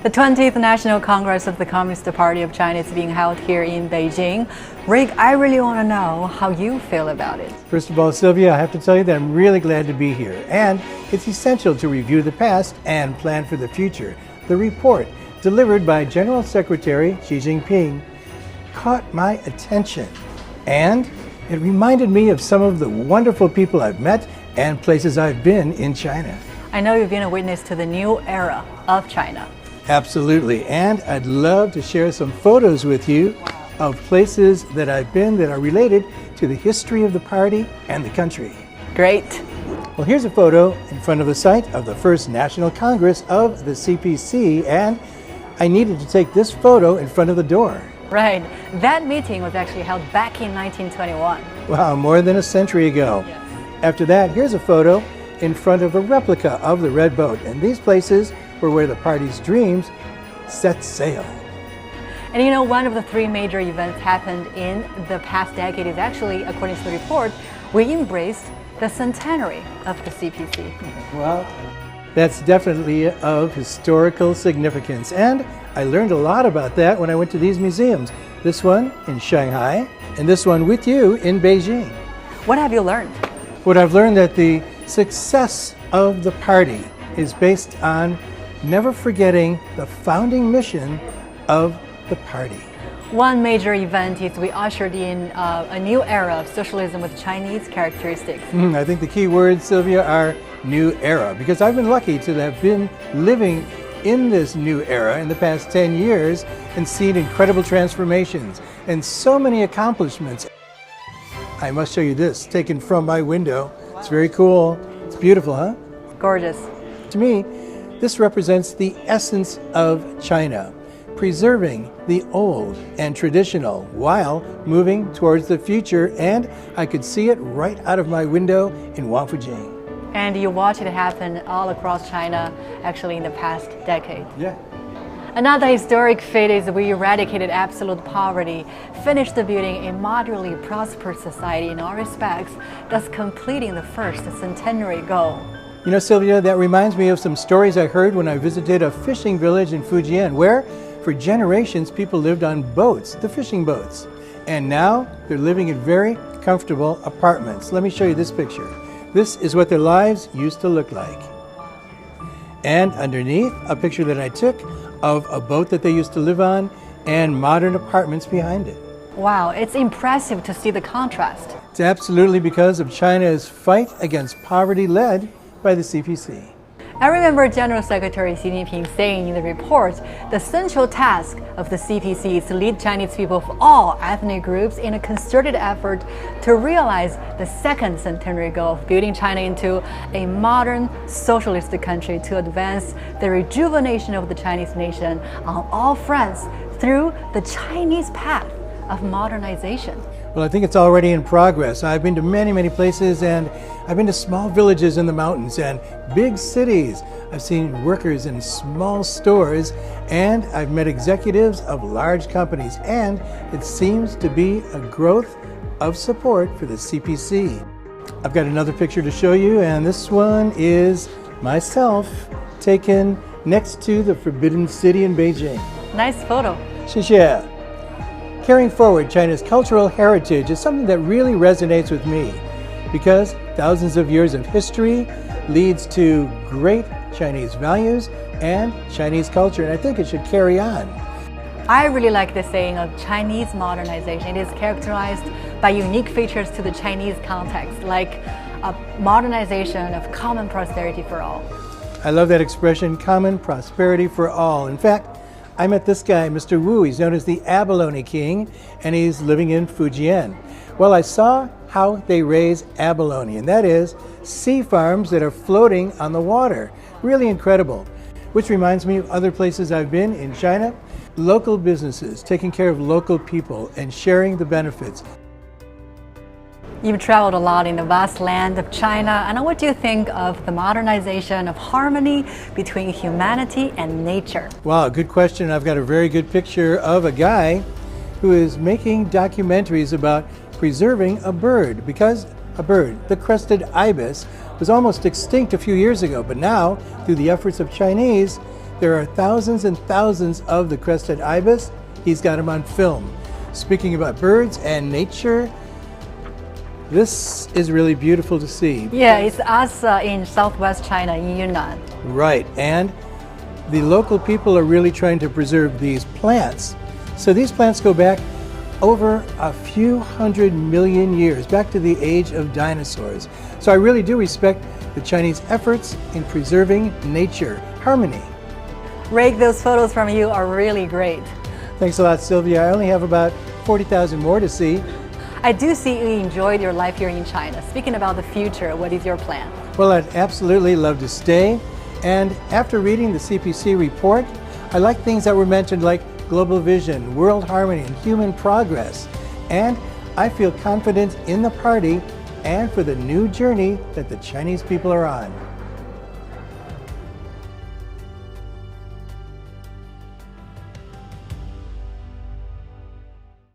The 20th National Congress of the Communist Party of China is being held here in Beijing. Rick, I really want to know how you feel about it. First of all, Sylvia, I have to tell you that I'm really glad to be here. And it's essential to review the past and plan for the future. The report, delivered by General Secretary Xi Jinping, caught my attention. And it reminded me of some of the wonderful people I've met and places I've been in China. I know you've been a witness to the new era of China. Absolutely, and I'd love to share some photos with you of places that I've been that are related to the history of the party and the country. Great. Well, here's a photo in front of the site of the first National Congress of the CPC, and I needed to take this photo in front of the door. Right. That meeting was actually held back in 1921. Wow, more than a century ago. Yes. After that, here's a photo in front of a replica of the Red Boat, and these places were where the party's dreams set sail. And you know, one of the three major events happened in the past decade is actually, according to the report, we embraced the centenary of the CPC. Well, that's definitely of historical significance, and I learned a lot about that when I went to these museums. This one in Shanghai, and this one with you in Beijing. What have you learned? What I've learned that the success of the party is based on never forgetting the founding mission of the party. One major event is we ushered in a new era of socialism with Chinese characteristics. I think the key words, Sylvia, are new era, because I've been lucky to have been living in this new era in the past 10 years and seen incredible transformations and so many accomplishments. I must show you this, taken from my window. It's very cool. It's beautiful, huh? Gorgeous. To me, this represents the essence of China, preserving the old and traditional while moving towards the future, and I could see it right out of my window in Wangfujing. And you watch it happen all across China, actually in the past decade. Yeah. Another historic feat is we eradicated absolute poverty, finished building a moderately prosperous society in all respects, thus completing the first centenary goal. You know, Sylvia, that reminds me of some stories I heard when I visited a fishing village in Fujian, where for generations people lived on boats, the fishing boats. And now they're living in very comfortable apartments. Let me show you this picture. This is what their lives used to look like. And underneath, a picture that I took of a boat that they used to live on and modern apartments behind it. Wow, it's impressive to see the contrast. It's absolutely because of China's fight against poverty led by the CPC. I remember General Secretary Xi Jinping saying in the report, the central task of the CPC is to lead Chinese people of all ethnic groups in a concerted effort to realize the second centenary goal of building China into a modern socialist country to advance the rejuvenation of the Chinese nation on all fronts through the Chinese path of modernization. Well, I think it's already in progress. I've been to many places, and I've been to small villages in the mountains and big cities. I've seen workers in small stores, and I've met executives of large companies, and it seems to be a growth of support for the CPC. I've got another picture to show you, and this one is myself taken next to the Forbidden City in Beijing. Nice photo. 谢谢. Carrying forward China's cultural heritage is something that really resonates with me, because thousands of years of history leads to great Chinese values and Chinese culture, and I think it should carry on. I really like the saying of Chinese modernization. It is characterized by unique features to the Chinese context, like a modernization of common prosperity for all. I love that expression, common prosperity for all. In fact, I met this guy, Mr. Wu. He's known as the Abalone King, and he's living in Fujian. Well, I saw how they raise abalone, and that is sea farms that are floating on the water. Really incredible. Which reminds me of other places I've been in China. Local businesses, taking care of local people and sharing the benefits. You've traveled a lot in the vast land of China, and what do you think of the modernization of harmony between humanity and nature? Wow, good question. I've got a very good picture of a guy who is making documentaries about preserving a bird, because a bird, the crested ibis, was almost extinct a few years ago, but now, through the efforts of Chinese, There are thousands and thousands of the crested ibis. He's got them on film. Speaking about birds and nature, this is really beautiful to see. Yeah, it's us in southwest China, in Yunnan. Right, and the local people are really trying to preserve these plants. So these plants go back over a few 100 million years, back to the age of dinosaurs. So I really do respect the Chinese efforts in preserving nature, harmony. Rick, those photos from you are really great. Thanks a lot, Sylvia. I only have about 40,000 more to see. I do see you enjoyed your life here in China. Speaking about the future, what is your plan? Well, I'd absolutely love to stay. And after reading the CPC report, I like things that were mentioned like global vision, world harmony, and human progress. And I feel confident in the party and for the new journey that the Chinese people are on.